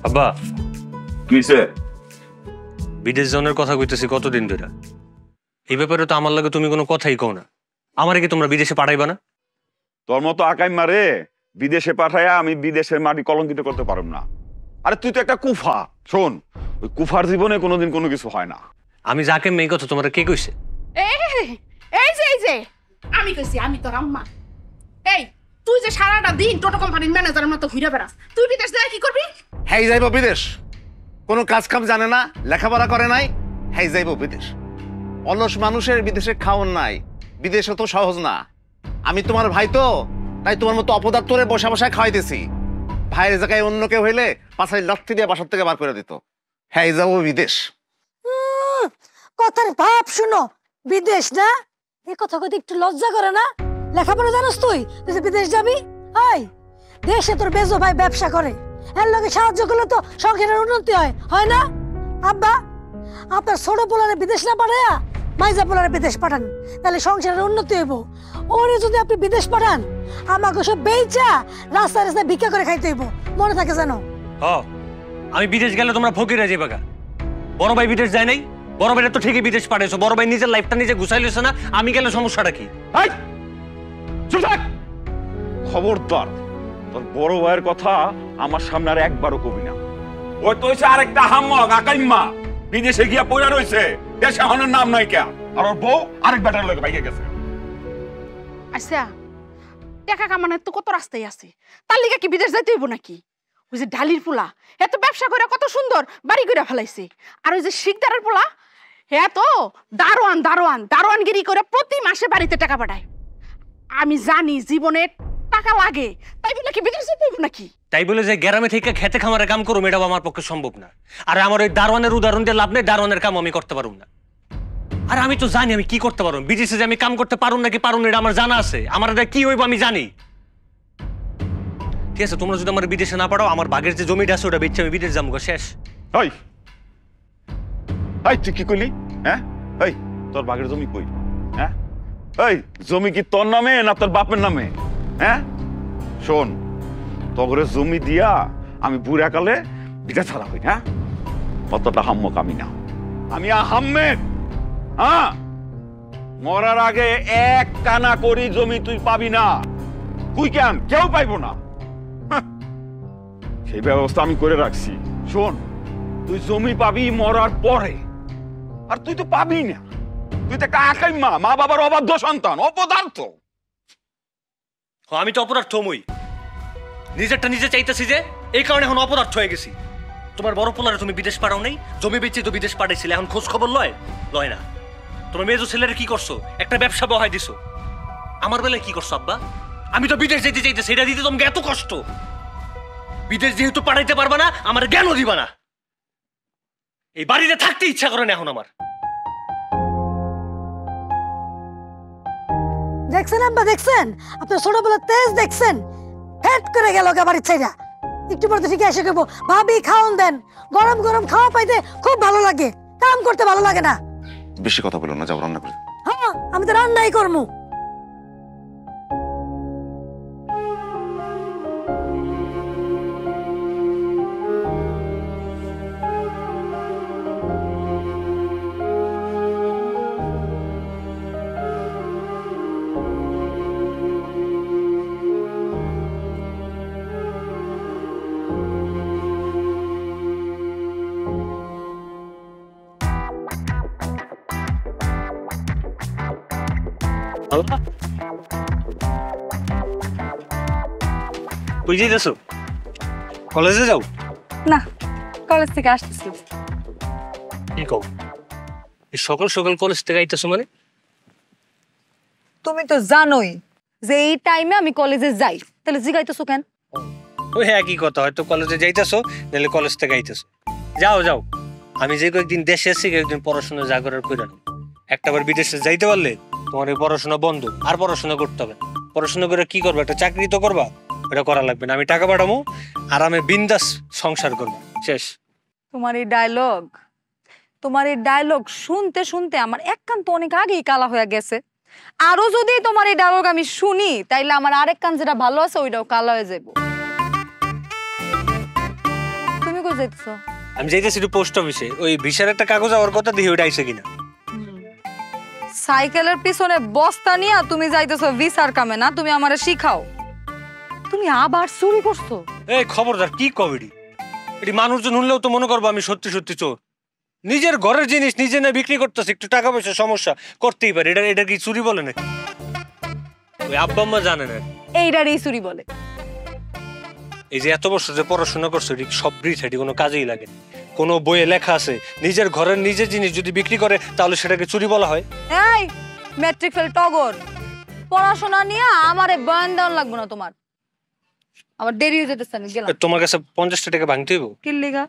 আব্বা কিসে বিদেশ যাওয়ার কথা কইতেছি কতদিন ধরে। এই ব্যাপারে তো আমার লাগে তুমি কোনো কথাই কও না। আমারে কি তোমরা বিদেশে পাঠাইবা না? তোর মতো আকাই মারে বিদেশে পাঠাইয়া আমি বিদেশের মাটি কলঙ্কিত করতে পারব না। আরে তুই তো একটা কুফা। শোন, ওই কুফার জীবনে কোনোদিন কোনো কিছু হয় না। আমি যাকে মেয়ে কথা তোমার কে কইছে? এই যে আমি কইছি, আমি তোর আম্মা। এই তুই যে সারাটা দিন টোটো কোম্পানির ম্যানেজারের মতো ঘুরে বেড়াস, তুই বিদেশ যায় কি করবি? হ্যাঁ যাইব বিদেশ। কোনো কাজ কাম জানে না, লেখাপড়া করে নাই, হ্যাঁ যাইব বিদেশ। অলস মানুষের বিদেশে খাওয়ান নাই, বিদেশ তো সহজ না। আমি তোমার ভাই তো, তাই তোমার মতো অপদার্থরে বসা বসায় খাওয়াইতেছি। ভাইয়ের জায়গায় অন্য কেউ হইলে পাশায় লাথি দিয়ে বাসার থেকে বার করে দিত। হ্যাঁ যাবো বিদেশ। কথার ভাব শুনো, বিদেশ না? এই কথা কইতে একটু লজ্জা করে না? লেখাপড়া জানোস তুই যে বিদেশ যাবি? এই দেশে তোর বেজো ভাই ব্যবসা করে, এর লগে সাহায্য করলে তো সংসারের উন্নতি হয়, হয় না? আব্বা, আপনার ছোট পোলারে বিদেশ না পাঠাইয়া মাইজা পোলারে বিদেশ পাঠান, তাহলে সংসারের উন্নতি হইব। ওরে যদি আপনি বিদেশ পাঠান, আমাকে সব বেচা রাস্তায় রাস্তায় ভিক্ষা করে খাইতে হইব, মনে থাকে জানো? আমি বিদেশ গেলে তোমরা ফকিরে যাইবা গা। বড় ভাই বিদেশ যায় নাই, বড় ভাইরা তো ঠিকই বিদেশ পাঠাইছো। বড় ভাই নিজের লাইফটা নিজে গুছাই লইছে না, আমি গেলে সমস্যাটা কি? খবরদার, তোর বড় ভাইয়ের কথা আমার সামনে আর একবারও কবি না। ওই তো হইছে আরেকটা হাম্মক আকাইম্মা, বিদেশে গিয়া পড়া রইছে, দেশে হনের নাম নাই কে। আর ওর বউ আরেক ব্যাটার লগে ভাইগে গেছে। আচ্ছা, টাকা কামানোর তো কত রাস্তাই আছে, তার লিগে কি বিদেশ যাইতে হইব নাকি? ওই যে ডালির পোলা এত ব্যবসা করে কত সুন্দর বাড়ি করে ফেলাইছে, আর ওই যে শিকদারের পোলা হ্যাঁ তো দারোয়ানগিরি করে প্রতি মাসে বাড়িতে টাকা পাঠায়। আমি জানি জীবনে টাকা লাগে, তাই বলে কি বিদেশ যেতে হইব নাকি? তাই বলে যে গ্রামে থেকে খেতে খামারে কাম করো, এটা আমার পক্ষে সম্ভব না। আর আমার ওই দারোয়ানের উদাহরণ দিয়ে লাভ নেই, দারোয়ানের কাম আমি করতে পারব না। আর আমি তো জানি আমি কি করতে পারবো, বিদেশে যে আমি কাম করতে পারুন নাকি পারুন এটা আমার জানা আছে। আমার এটা কি হইব আমি জানি। ঠিক আছে, তোমরা যদি আমার বিদেশে না পাঠাও, আমার বাগের যে জমিটা আছে ওটা বেচে আমি বিদেশ যাবো, শেষ। ওই তুই কি কইলি? হ্যাঁ, এই তোর বাগের জমি কই? হ্যাঁ, এই জমি কি তোর নামে না তোর বাপের নামে? হ্যাঁ শোন, তগরে জমি দিয়া আমি বুড়া কালে বিটা ছাড়া হই। হ্যাঁ, অতটা হাম্মক আমি না, আমি আহমেদ। হ্যাঁ, মরার আগে এক টানা করি জমি তুই পাবি না। তুই কেন, কেউ পাইবো না। সেই ব্যবস্থা আমি করে রাখছি। শোন, তুই জমি পাবি মরার পরে, আর তুই তো পাবি না। তুই তো একটা আকাইম্মা, মা বাবার অবাধ্য সন্তান, অপদার্থ। আমি তো অপরাধ থমই, নিজেরটা নিজে চাইতেছি যে, এই কারণে এখন অপরাধ হয়ে গেছি। তোমার বড় পোলারে তুমি বিদেশ পাঠাও নাই, জমি বেচে তো বিদেশ পাঠাইছিলে, এখন খোঁজ খবর লয় না। তোমার মেজো ছেলের কি করছো? একটা ব্যবসা বহাই দিছো। আমার বেলায় কি করছো আব্বা? আমি তো বিদেশ যেতে চাইতেছি, এটা দিতে তোমাকে এত কষ্ট। বিদেশ যেহেতু পাঠাইতে পারবা না, আমার জ্ঞানও দিবা না। এই বাড়িতে থাকতে ইচ্ছা করে না এখন আমার। দেখছেন আব্বা, দেখছেন আপনার ছোটবেলার তেজ, দেখছেন হেড করে গেল বাড়ির ছাইরা। একটু পরে ঠিক এসে কইব, ভাবি খাওন দেন, গরম গরম খাওয়া পাইতে খুব ভালো লাগে, কাম করতে ভালো লাগে না। বেশি কথা বলো না, যাও রান্না করে। হ্যাঁ, আমি তো রান্নাই করবো। কই যাইতেছো? কলেজে যাও? না, কলেজ থেকে আসতেছি। কি কও, এই সকাল সকাল কলেজ থেকে আইতেছো মানে? তুমি তো জানোই যে এই টাইমে আমি কলেজে যাই, তাহলে জিগাইতেছো কেন? ওই একই কথা, হয়তো কলেজে যাইতেছো নাহলে কলেজ থেকে আইতেছো। যাও, আমি যে কয়েকদিন দেশে আছি কয়েকদিন পড়াশোনা জাগরের কইরা নাও। একটাবার বিদেশে যাইতে পারলে তোমার এই পড়াশোনা বন্ধ, আর পড়াশোনা করতে হবে। পড়াশোনা করে কি করবা? একটা চাকরি তো করবা, ওটা করা লাগবে না। আমি টাকা পাঠাবো আর আমি বিন্দাস সংসার করবো, শেষ। তোমার এই ডায়লগ শুনতে শুনতে আমার এক কান তো অনেক আগেই কালা হয়ে গেছে। আরো যদি তোমার এই ডায়লগ আমি শুনি, তাইলে আমার আরেক কান যেটা ভালো আছে ওইটাও কালা হয়ে যাবো। তুমি কই কই যাইতেছো? আমি যাইতেছি একটু পোস্ট অফিসে, ওই ভিসার একটা কাগজ আমার কথা দেখি ওইটা আইছে কিনা। সাইকেলের পিছনে বস্তা নিয়ে তুমি যাইতেছো ভিসার কামে না? তুমি আমারে শিখাও। তুমি আবার চুরি করছো? এই খবরদার, কি কমেডি! এটি মানুষজন শুনলেও তো মনে করবো আমি সত্যি সত্যি চোর। নিজের ঘরের জিনিস নিজে না বিক্রি করতেছে, একটু টাকা পয়সা সমস্যা করতেই পারে, এটা কি চুরি বলে নাকি? ওই আব্বা আম্মা জানে না এইটারই চুরি বলে। এই যে এত বছর যে পড়াশোনা করছে এটি সব বৃথা, এটি কোনো কাজেই লাগে। কোনো বইয়ে লেখা আছে নিজের ঘরের নিজের জিনিস যদি বিক্রি করে তাহলে সেটাকে চুরি বলা হয়? এই ম্যাট্রিক ফেল টগর, পড়াশোনা নিয়ে আমারে বয়ান দেওয়ান লাগবে না তোমার। আমার দেরি হয়ে যেতেছে, আমি গেলাম। তোমার কাছে 50টা টাকা ভাঙতে হইব কি লিগা?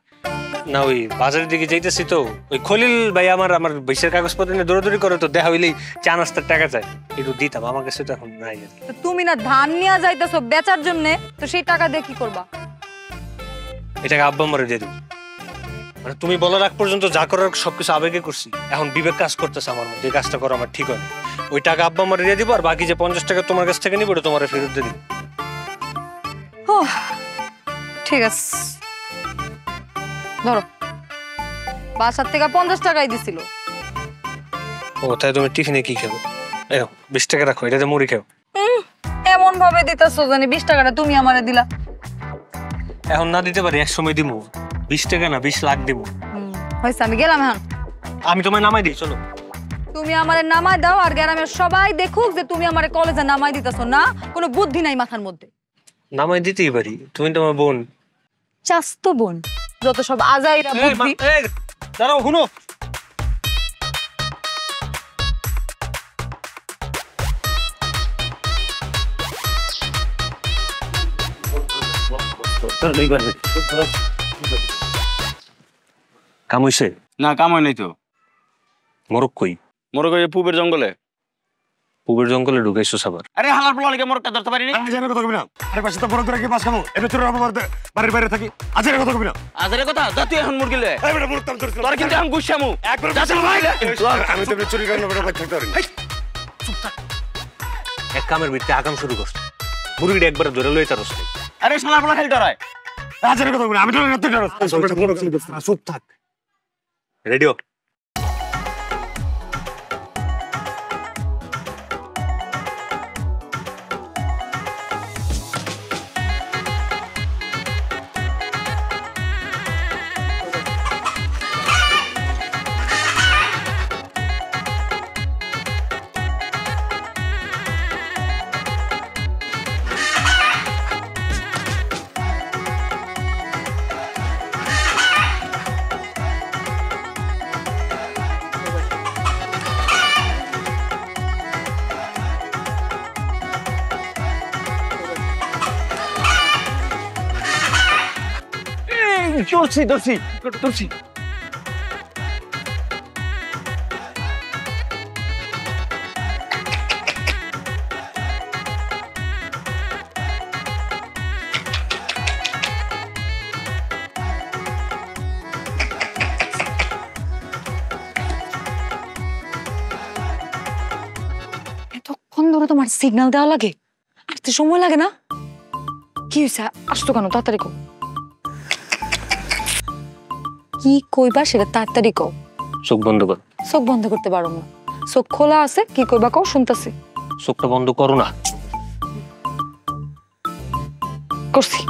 না, ওই বাজারের দিকে যাইতেছি তো, ওই খলিল ভাই আমার ভিসার কাগজপত্র নিয়ে দৌড়াদৌড়ি করে, তো দেখা হইলেই চা নাস্তার টাকা চাই, একটু দিতাম। আমার কাছে তো এখন নাই। তো তুমি না ধান নিয়ে যাইতেছো বেচার জন্য, তো সেই টাকা দিয়ে কি করবা? এটাকে আব্বা মারে দিয়ে দিব। মানে তুমি বলার আগ পর্যন্ত যা করার সবকিছু আবেগে করছি, এখন বিবেক কাজ করতেছে আমার মধ্যে, এই কাজটা করা আমার ঠিক হয় না। ওই টাকা আব্বা মারে দিয়ে দিব, আর বাকি যে 50 টাকা তোমার কাছ থেকে নিব ওটা তোমার ফেরত দিয়ে দিব। ঠিক আছে, ধরো। বাসার থেকে 50 টাকাই দিছিল। ও তাই? তুমি টিফিনে কি খাবো? 20 টাকা রাখো, এটাতে মুড়ি খাও। এমন ভাবে দিতেছো জানি 20 টাকাটা তুমি আমারে দিলা। এখন না দিতে পারি, এক সময় দিব। 20 টাকা না 20 লাখ দিব। হয়েছে, আমি গেলাম। এখন আমি তোমায় নামাই দিই, চলো। তুমি আমারে নামাই দাও, আর গ্রামের সবাই দেখুক যে তুমি আমারে কলেজে নামাই দিতেছো না। কোনো বুদ্ধি নাই মাথার মধ্যে। নামাই দিতেই পারি, তুমি তোমার বোন। চাস্তো বোন, যত সব আজাইরা বুদ্ধি। দাঁড়াও, শুনো। কাম হইছে? না, কাম হয় নাই তো। মোরগ কই? মোরগ ওই পূবের জঙ্গলে। পূবের জঙ্গলে ঢুকাইছো আবার? আরে হালার পোলা লাগে মোরগটা ধরতে পারিনি। আজের কথা কবি না। আরে পাশে তো বড় করে কি বাস খামু? এবে তোর আমার বাড়ির বাইরে থাকি। আজের কথা কবি না। আজের কথা যা, তুই এখন মুরগি লে। এই বেটা মুরতাম তোর। তোর কিন্তু এখন গুছামু একবার যা চল ভাই। আমি তো চুরি করে না বেটা থাকতে পারি। এক কামের ভিতরে আগাম শুরু করছে, মুরগিটা একবার ধরে লই তারস নাই। আরে শালা পোলা খেল ডরায়। আজের কথা কবি না। আমি তো রাতে ডরাস। বেটা মুরগ ছিল না, চুপ থাক। রেডিও। ধরছি। এতক্ষণ ধরে তোমার সিগন্যাল দেওয়া লাগে, আসতে সময় লাগে না? কি হয়েছে, আসতো কেন? তাড়াতাড়ি কও। কি কইবা সেটা তাড়াতাড়ি কও। চোখ বন্ধ কর। চোখ বন্ধ করতে পারো না, চোখ খোলা আছে। কি কইবা কও, শুনতাছি। চোখটা বন্ধ করো না। করছি।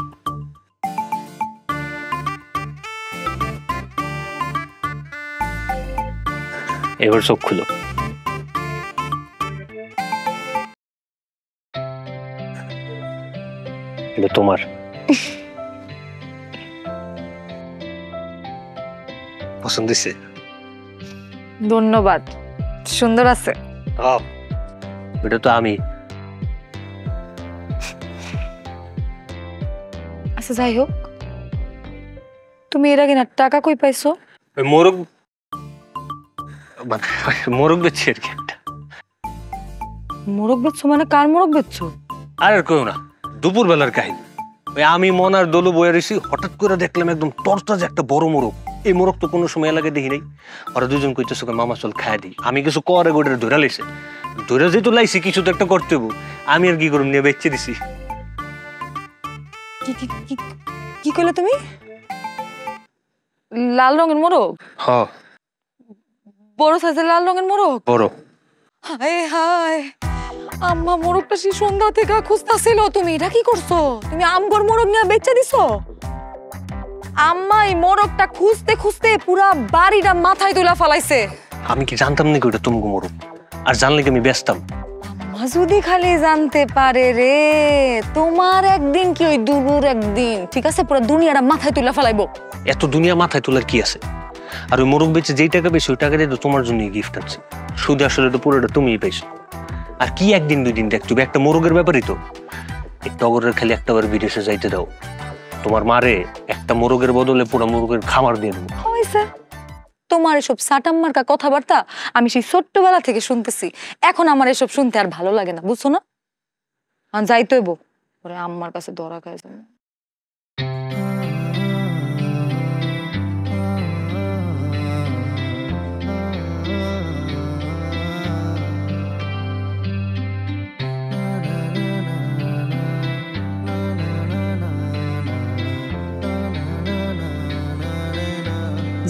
এবার চোখ খুলো। এটা তোমার। পছন্দ হয়েছে? ধন্যবাদ, সুন্দর আছে। এটা তো আমি। আচ্ছা যাই হোক, তুমি এর আগে না টাকা কই পাইছো? মোরগ, মানে মোরগ বেচছি আর কি একটা। মোরগ বেচছো মানে কার মোরগ বেচছো? আর কেউ না, দুপুর বেলার কাহিনী। ওই আমি মনার দলু বয়ে রয়েছি, হঠাৎ করে দেখলাম একদম তরতাজা একটা বড় মোরগ। এই মোরগ তো কোনো সময় এলাকায় দেখি নাই। ওরা দুজন কইতেছে মামা চল খাই দিই। আমি কিছু করে গোটা ধরে লাইছে, ধরে যেহেতু লাইছি কিছু তো একটা করতে হবো। আমি আর কি করব, নিয়ে বেচে দিছি। কি কইলে তুমি? লাল রঙের মোরগ? হ বড় সাইজের লাল রঙের মোরগ? বড়। হায় হায়, আম্মা মোরগটা সেই সন্ধ্যা থেকে খুঁজতাছিল, তুমি এটা কি করছো? তুমি আমগর মোরগ নিয়ে বেচে দিছো? আম্মা এই মোরগটা খুঁজতে খুঁজতে পুরা বাড়িটা মাথায় তুলা ফেলাইছে। আমি কি জানতাম নাকি ওটা তুমি মোরগ? আর জানলে কি আমি ব্যস্তাম? আম্মা যদি খালি জানতে পারে রে, তোমার একদিন কি ওই দুবুর একদিন, ঠিক আছে, পুরো দুনিয়াটা মাথায় তুলা ফেলাইবো। এত দুনিয়া মাথায় তোলার কি আছে? আর ওই মোরগ বেচে যেই টাকা পেয়েছি ওই টাকা দিয়ে তো তোমার জন্য গিফট আনছে। শুধু আসলে তো পুরোটা তুমিই পেয়েছো। আর কি একদিন দুই দিন দেখছো, একটা মোরগের ব্যাপারই তো। এই টগরের খালি একটাবার বিদেশে যাইতে দাও, তোমার মারে একটা মোরগের বদলে পুরো মোরগের খামার দিয়ে দেবো। হয়েছে, তোমার এসব সাটাম মার্কা কথাবার্তা আমি সেই ছোট্টবেলা থেকে শুনতেছি। এখন আমার এসব শুনতে আর ভালো লাগে না, বুঝছো না? যাইতে হইব, পরে আম্মার কাছে ধরা খাই যাবে।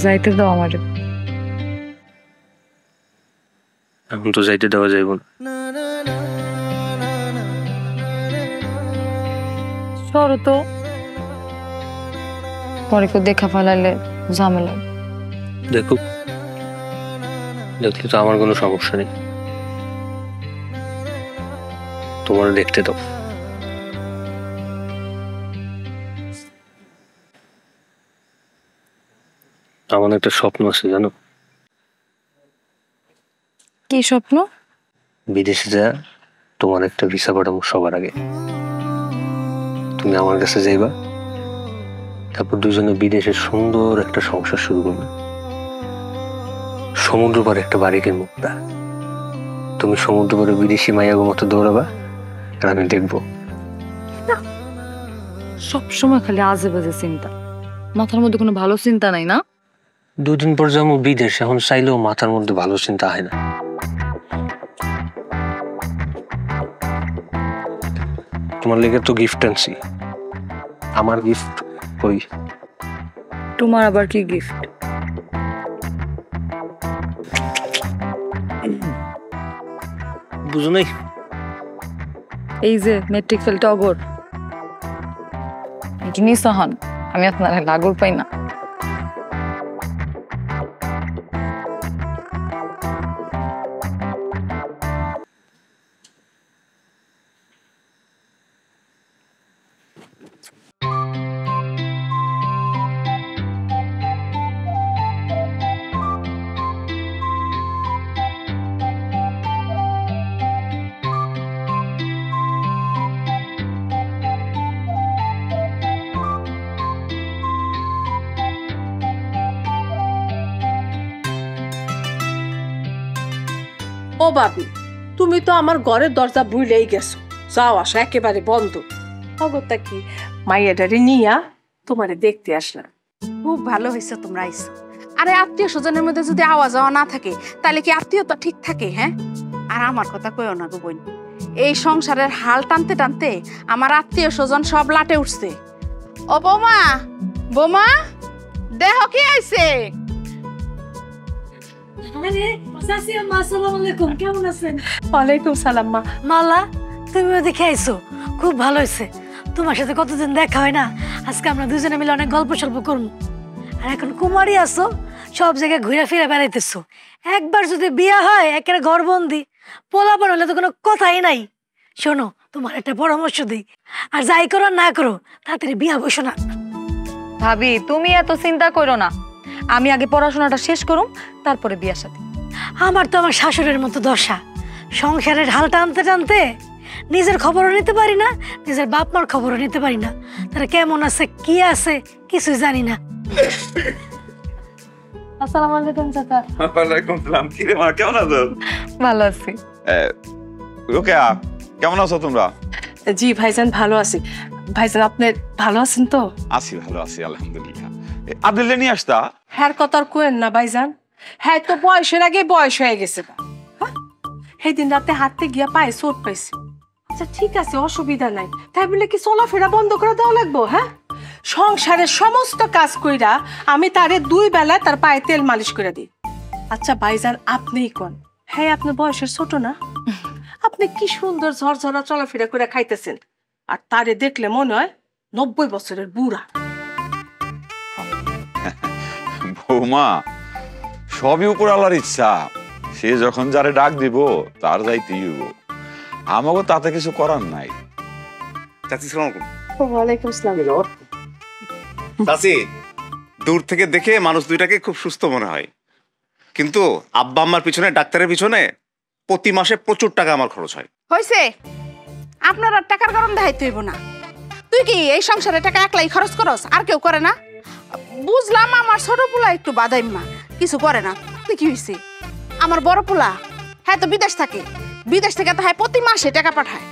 যাইতে দাও আমার। এখন তো যাইতে দেওয়া যাইব না। সরো তো, পরে কেউ দেখা ফেলাইলে ঝামেলা। দেখো, দেখলে তো আমার কোনো সমস্যা নেই, তোমার দেখতে দাও। আমার একটা স্বপ্ন আছে জানো। কি স্বপ্ন? বিদেশে যা তোমার একটা ভিসা পাঠাবো সবার আগে। তুমি আমার কাছে যাইবা, তারপর দুজনে বিদেশে সুন্দর একটা সংসার শুরু করবে। সমুদ্র পারে একটা বাড়ি কিনবো। তুমি সমুদ্র পারে বিদেশি মাইয়াগো মতো দৌড়াবা, আর আমি দেখবো। সবসময় খালি আজে বাজে চিন্তা, মাথার মধ্যে কোনো ভালো চিন্তা নাই না? দুদিন পর যাবো বিদেশ, এখন চাইলেও মাথার মধ্যে ভালো চিন্তা হয় না। তোমার লেগে তো গিফট আনছি। আমার গিফট কই? তোমার আবার কি গিফট? বুঝো নাই? এই যে মেট্রিক ফেল টগর, নিসাহান, আমি আপনার লাগর পাই না। ও বাবি, তুমি তো আমার ঘরের দরজা ভুলেই গেছো, যাও আসা একেবারে বন্ধ। অগত্যা কি মাইয়াডারে নিয়া তোমারে দেখতে আসলাম। খুব ভালো হয়েছে তোমরা আইছো। আরে আত্মীয় স্বজনের মধ্যে যদি আওয়া যাওয়া না থাকে তাহলে কি আত্মীয়তা ঠিক থাকে? হ্যাঁ, আর আমার কথা কইও না গো বোন, এই সংসারের হাল টানতে টানতে আমার আত্মীয় স্বজন সব লাটে উঠছে। ও বৌমা, বৌমা দেহ কি আইছে? কেমন আছেন? ওয়ালাইকুম সালাম মা। মালা, তুমিও দেখে আইছো, খুব ভালো হয়েছে। তোমার সাথে কতদিন দেখা হয় না, আজকে আমরা দুজনে মিলে অনেক গল্প সল্প করবো। আর এখন কুমারী আছো, সব জায়গায় ঘুরে ফিরে বেড়াইতেছো। একবার যদি বিয়া হয় একেবারে ঘরবন্দি, পোলাপান হলে তো কোনো কথাই নাই। শোনো, তোমার একটা পরামর্শ দিই, আর যাই করো না করো তাড়াতাড়ি বিয়া বসো না। ভাবি, তুমি এত চিন্তা করো না, আমি আগে পড়াশোনাটা শেষ করুম, তারপরে বিয়ার সাথে। আমার তো আমার শাশুড়ির মতো দশা, সংসারের হাল টানতে টানতে নিজের খবরও নিতে পারি না, নিজের বাপ মার খবরও নিতে পারি না। তারা কেমন আছে কি আছে কিছুই জানি না। আসসালামু আলাইকুম চাচা। ওয়ালাইকুম সালাম। কি রে মা, কেমন আছো? ভালো আছি। রোকেয়া, কেমন আছো তোমরা? জি ভাইজান, ভালো আছি। ভাইজান আপনি ভালো আছেন তো? আছি, ভালো আছি আলহামদুলিল্লাহ। আদিলে নিয়ে আসতা? হ্যার কথা আর কোয়েন না ভাইজান, হ্যাঁ তো বয়সের আগে বয়স হয়ে গেছে। হ্যাঁ, সেই দিন রাতে হাঁটতে গিয়া পায়ে চোট পাইছি। আচ্ছা ঠিক আছে, অসুবিধা নাই, তাই বলে কি চলাফেরা বন্ধ করে দেওয়া লাগবো? হ্যাঁ, সংসারের সমস্ত কাজ কইরা আমি তারে 2 বেলা তার পায়ে তেল মালিশ করে দিই। আচ্ছা ভাইজান, আপনিই কোন, হ্যাঁ আপনার বয়সের ছোট না? আপনি কি সুন্দর ঝরঝরা চলাফেরা করে খাইতেছেন, আর তারে দেখলে মনে হয় 90 বছরের বুড়া। বৌমা, সবই উপর আল্লাহর ইচ্ছা। সে যখন যারে ডাক দিব তার যাইতেই হইব, আমাকে তাতে কিছু করার নাই। চাচি সালাম আলাইকুম। ওয়ালাইকুম আসসালাম। চাচি, দূর থেকে দেখে মানুষ দুইটাকে খুব সুস্থ মনে হয়, কিন্তু আব্বা আম্মার পিছনে, ডাক্তারের পিছনে প্রতি মাসে প্রচুর টাকা আমার খরচ হয়। হইছে, আপনার আর টাকার গরম দেখাইতে হইব না। তুই কি এই সংসারে টাকা একলাই খরচ করস, আর কেউ করে না? বুঝলাম আমার ছোট পোলা একটু বাদাইম্মা, কিছু করে না। তুই কি হইছে, আমার বড় পোলা হ্যাঁ তো বিদেশ থাকে, বিদেশ থেকে তো হ্যাঁ প্রতি মাসে টাকা পাঠায়।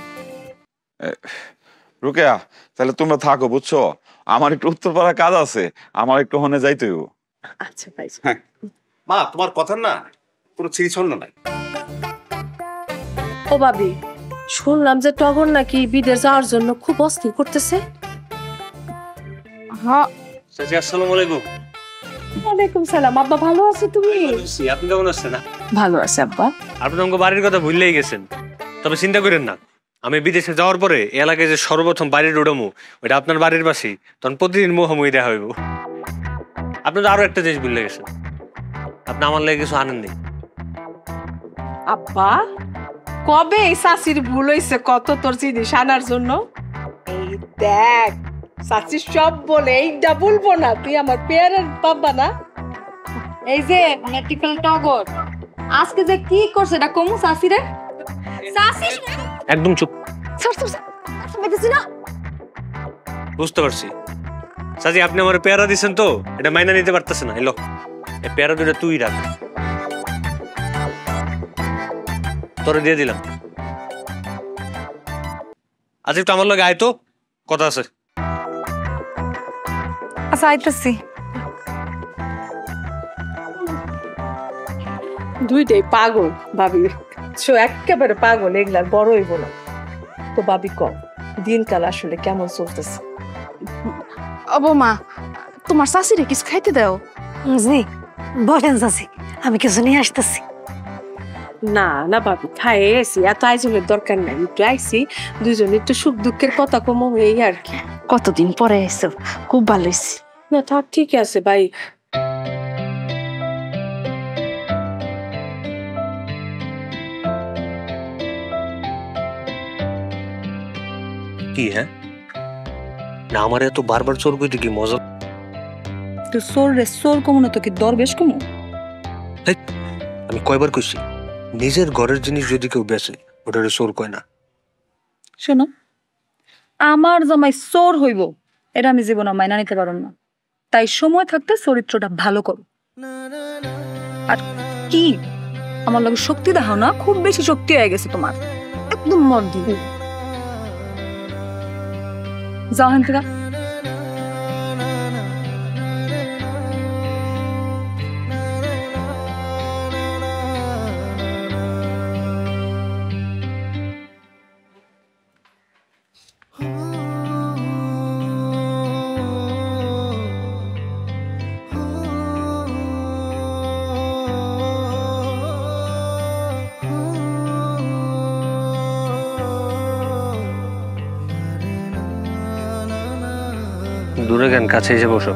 রুকেয়া, তাহলে তোমরা থাকো, বুঝছো? আমার একটু উত্তরপাড়া কাজ আছে, আমার একটু হনে যাইতে হইব। আচ্ছা ভাইজান। হ্যাঁ মা, তোমার কথা না কোনো ছিঁড়ি ছন্ন নাই। ও ভাবি, শুনলাম যে টগর নাকি বিদেশ যাওয়ার জন্য খুব অস্থির করতেছে। হ্যাঁ চাচি আসসালামু আলাইকুম। ওয়ালাইকুম সালাম। আব্বা ভালো আছো তুমি? আপনি কেমন আছেন? ভালো আছে আব্বা। আপনি আমাকে বাড়ির কথা ভুললেই গেছেন। তবে চিন্তা করেন না, আমি বিদেশে যাওয়ার পরে এলাকায় যে সর্বপ্রথম বাড়ির উড়ামু ওইটা আপনার বাড়ির পাশেই, তখন প্রতিদিন মুহামুহি দেখা হইব। আপনি তো আরো একটা জিনিস ভুলে গেছেন, আপনি আমার লাগে কিছু আনেন নি। আব্বা, কবে এই চাচির ভুল হইছে কত তোর জিনিস আনার জন্য? এই দেখ, চাচি সব বলে, এইটা বলবো না, তুই আমার পেয়ারের বাবা না? এই যে ম্যাটিক্যাল টগর আজকে যে কি করছে এটা কমু চাচি রে। চাচি একদম চুপ। বুঝতেছি না। বুঝতে পারছি চাচি, আপনি আমার পেয়ারা দিচ্ছেন তো এটা মাইনা নিতে পারতেছে না। এলো, এই পেয়ারা দুটো তুই রাখ, তোরে দিয়ে দিলাম। আজ একটু আমার লগে আয় তো, কথা আছে। আচ্ছা আইতেছি। দুইটাই পাগল ভাবি, একেবারে পাগল, এগুলার বড় হইব না তো। ভাবি কম দিনকাল আসলে কেমন চলতেছে? ও বৌমা, তোমার শাশুড়ি কিছু খাইতে দাও। জি, বসেন চাচি, আমি কিছু নিয়ে আসতেছি। না না ভাবি, খাইয়ে এসি, এত আয়োজনের দরকার নাই। একটু আইসি, দুইজনে একটু সুখ দুঃখের কথা কমো, এই আর কি। কতদিন পরে আইছো, খুব ভালো হইছে। না থাক, ঠিক আছে ভাই। কি হ্যাঁ না, আমার এত বারবার চোর কইতে কি মজা? তো সোর রে সোর কমু না তো কি দরবেশ কমু? আমি কয়বার কইছি, নিজের ঘরের জিনিস যদি কেউ বেচে ওটারে চোর কয় না। শোনো, আমার জামাই সোর হইব এটা আমি জীবনে মাইনা নিতে পারব না। তাই সময় থাকতে চরিত্রটা ভালো করো। আর কি আমার লগে শক্তি দেখাও না, খুব বেশি শক্তি হয়ে গেছে তোমার, একদম মর্দি। যাও হেন থেকে। দূরে কেন, কাছে এসে বসো।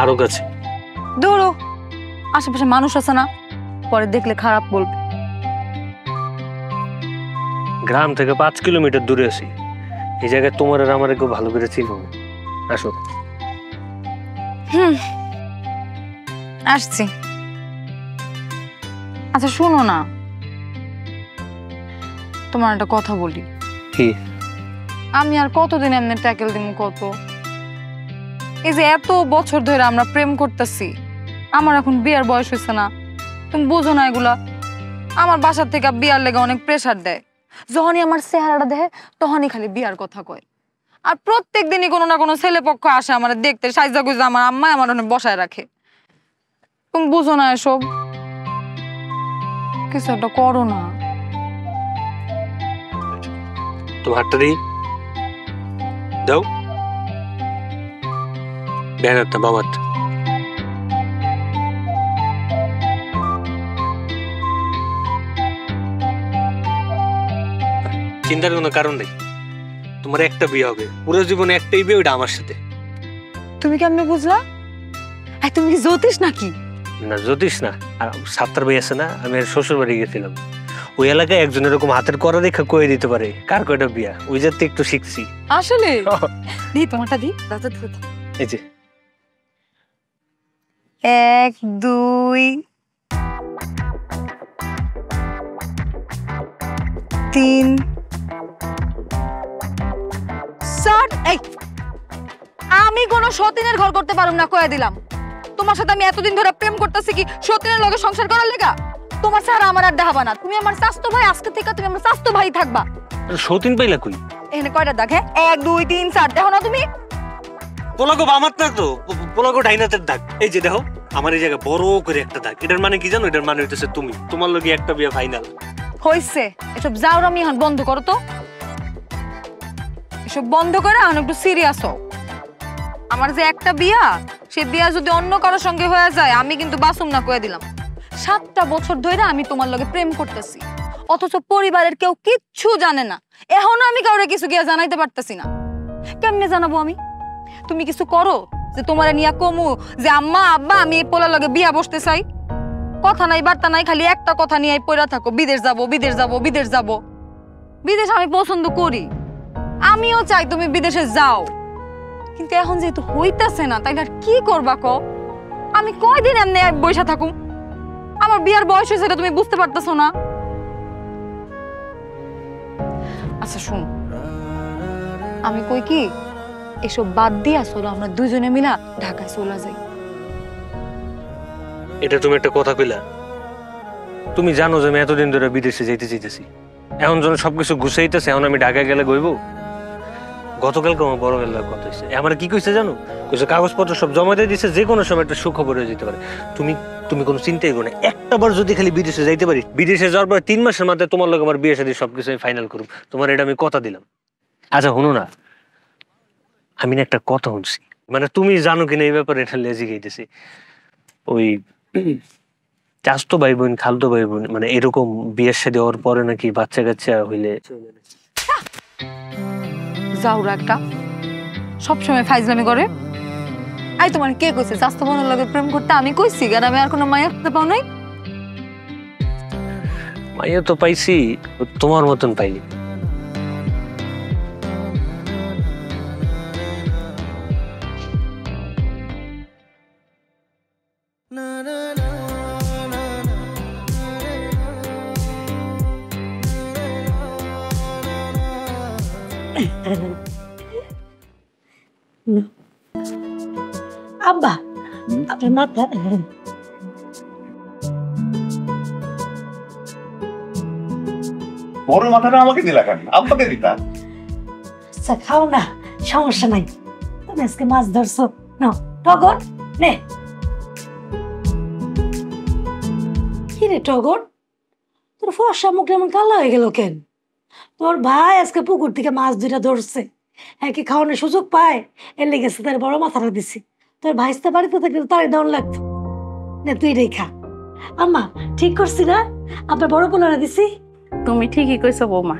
আরো কাছে। দৌড়ো, আশেপাশে মানুষ আছে না, পরে দেখলে খারাপ বলবে। গ্রাম থেকে 5 কিলোমিটার দূরে আছি, এই জায়গায় তোমার আর আমার কেউ ভালো করে চিনব। আসো। আসছি। আচ্ছা শোনো না, তোমার একটা কথা বলি। কি? আমি আর কতদিন এমনি ট্যাকেল দিব কত? এই যে এত বছর ধরে আমরা প্রেম করতেছি, আমার এখন বিয়ার বয়স হয়েছে না, তুমি বুঝো না এগুলা। আমার বাসার থেকে বিয়ার লেগে অনেক প্রেসার দেয়। যখনই আমার চেহারাটা দেখে তখনই খালি বিয়ার কথা কয়। আর প্রত্যেক দিনই কোনো না কোনো ছেলে পক্ষ আসে আমার দেখতে, সাইজা গুজা আমার আম্মাই আমার অনেক বসায় রাখে। তুমি বুঝো না এসব। কিছু একটা করো না। তোমার হাতটা দিই দাও, দেন একটা বাবার। চিন্তার কোনো কারণ নেই, তোমার একটা বিয়ে হবে, পুরো জীবনে একটাই বিয়ে, ওইটা আমার সাথে। তুমি কেমনে বুঝলা? তুমি কি জ্যোতিষ নাকি? না জ্যোতিষ না, আর সাত্তার ভাই আছে না, আমি শ্বশুর বাড়ি গেছিলাম, ওই এলাকায় একজন এরকম হাতের করা দেখা কয়ে দিতে পারে কার কয়টা বিয়া, ওই যাতে একটু শিখছি। আসলে দি তোমারটা দি, দাদা ধরে। এই যে 1 2 3 4। এই আমি কোনো সতীনের ঘর করতে পারুম না, কয়ে দিলাম। তোমার সাথে আমি এতদিন ধরে প্রেম করতেছি কি সতীনের লগে সংসার করার লেগা? তোমার ছাড়া আমার আর দেখাবা না, তুমি আমার স্বাস্থ্য ভাই, আজকে থেকে তুমি আমার স্বাস্থ্য ভাই থাকবা। সতীন পাইলা কই? এখানে কয়টা দাগ? হ্যাঁ 1 2 3 4 দেখো না তুমি? পোলাগো বামাত না তো, পোলাগো ডাইনাতের দাগ। এই যে দেখো আমার এই জায়গায় বড় করে একটা দাগ, এটার মানে কি জানো? এটার মানে হইতেছে তুমি, তোমার লগে একটা বিয়ে ফাইনাল হইছে। এসব যাওরামি এখন বন্ধ করো তো, এসব বন্ধ করে এখন একটু সিরিয়াস হও। আমার যে একটা বিয়া, সে বিয়া যদি অন্য কারোর সঙ্গে হয়ে যায় আমি কিন্তু বাসুম না, কয়ে দিলাম। 7টা বছর ধরে আমি তোমার লগে প্রেম করতেছি, অথচ পরিবারের কেউ কিচ্ছু জানে না। এখনো আমি কাউরে কিছু গিয়া জানাইতে পারতেছি না। কেমনে জানাবো আমি? তুমি কিছু করো যে তোমারে নিয়া কমু যে আম্মা আব্বা আমি এই পোলার লগে বিয়া বসতে চাই। কথা নাই বার্তা নাই, খালি একটা কথা নিয়ে পড়া থাকো, বিদেশ যাব বিদেশ যাব বিদেশ যাব। বিদেশ আমি পছন্দ করি, আমিও চাই তুমি বিদেশে যাও, কিন্তু এখন যেহেতু হইতাছে না, তাই আর কি করবা কও? আমি কয়দিন এমনি বসে থাকুম? আমার বিয়ার বয়স হয়েছে, এটা তুমি বুঝতে পারতেছো না? আচ্ছা শুন, আমি কই কি এসব বাদ দিয়া চলো আমরা দুজনে মিলা ঢাকায় চলে যাই। এটা তুমি একটা কথা কইলা? তুমি জানো যে আমি এতদিন ধরে বিদেশে যাইতে চাইতেছি, এখন যখন সবকিছু গুছাইতেছে, এখন আমি ঢাকায় গেলে গইব? গতকালকে আমার বড় গেলার কথা হয়েছে, আমার কি কইছে জানো? কইছে কাগজপত্র সব জমা দিয়ে দিছে, যে কোনো সময় একটা সুখবর হয়ে যেতে পারে। তুমি কোনো চিন্তাই করো না, একটাবার যদি খালি বিদেশে যাইতে পারি, বিদেশে যাওয়ার পর 3 মাসের মাথায় তোমার লোক আমার বিয়ে শাদী সবকিছু আমি ফাইনাল করব, তোমার এটা আমি কথা দিলাম। আচ্ছা শুনো না, আমি না একটা কথা শুনছি, মানে তুমি জানো কিনা এই ব্যাপারে, এটা লেজি গাইতেছি। ওই চাচতো ভাই বোন খালতো ভাই বোন মানে এরকম বিয়ের শাদী হওয়ার পরে নাকি বাচ্চা কাচ্চা হইলে যাওরা একটা সবসময় ফাইজলামি করে। আই তোমার কে কইছে স্বাস্থ্য বোনের লগে প্রেম করতে? আমি কইছি কেন? আমি আর কোনো মায়া পাও নাই। মাইয়া তো পাইছি, তোমার মতন পাইনি। আব্বা আপনার মাথা বড় মাথাটা আমাকে দিলা কেন? আব্বাকে দিতা। আচ্ছা খাও না, সমস্যা নাই। তুমি আজকে মাছ ধরছো, নাও টগর নে। কি রে টগর, তোর ফর্সা মুখ এমন কালো হয়ে গেল কেন? তোর ভাই আজকে পুকুর থেকে মাছ 2টা ধরছে, হ্যাঁ কি খাওয়ানোর সুযোগ পায়, এর লেগেছে তার বড় মাথাটা দিছি। তোর ভাইস্তা বাড়িতে থাকলে তারে দাউন লাগতো না, তুই রেখা। আম্মা ঠিক করছি না? আপনার বড় পোলারা দিছি। তুমি ঠিকই কইছো বৌমা,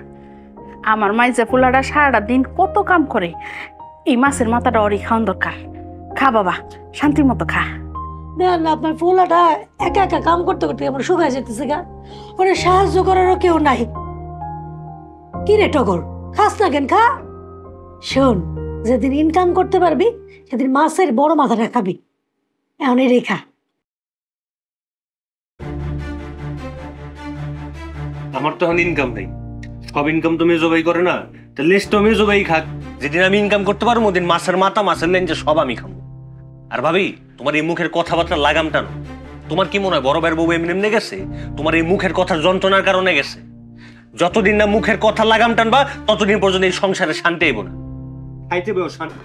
আমার মাইজা পোলাটা সারাটা দিন কত কাম করে, এই মাছের মাথাটা ওরই খাওয়ান দরকার। খা বাবা, শান্তির মতো খা। দেখ না আপনার পোলাটা একা একা কাম করতে করতে আমার শুকায় যেতেছে গা, ওরে সাহায্য করারও কেউ নাই। কি রে টগর, খাস না কেন? খা। শোন, যেদিন ইনকাম করতে পারবি সেদিন মাছের বড় মাথাটা খাবি, এখন এই রেখা। আমার তো এখন ইনকাম নেই, সব ইনকাম তো মেজো ভাই করে না, তো লেস তো মেজো ভাই খাক। যেদিন আমি ইনকাম করতে পারবো ওদিন মাছের মাথা মাছের লেঞ্জে সব আমি খাবো। আর ভাবি, তোমার এই মুখের কথাবার্তা লাগাম টানো। তোমার কি মনে হয় বড় ভাইয়ের বউ এমনি এমনি গেছে? তোমার এই মুখের কথার যন্ত্রণার কারণে গেছে। যতদিন না মুখের কথা লাগাম টানবা ততদিন পর্যন্ত এই সংসারে শান্তি আইব না। খাইতে বেও শান্তি।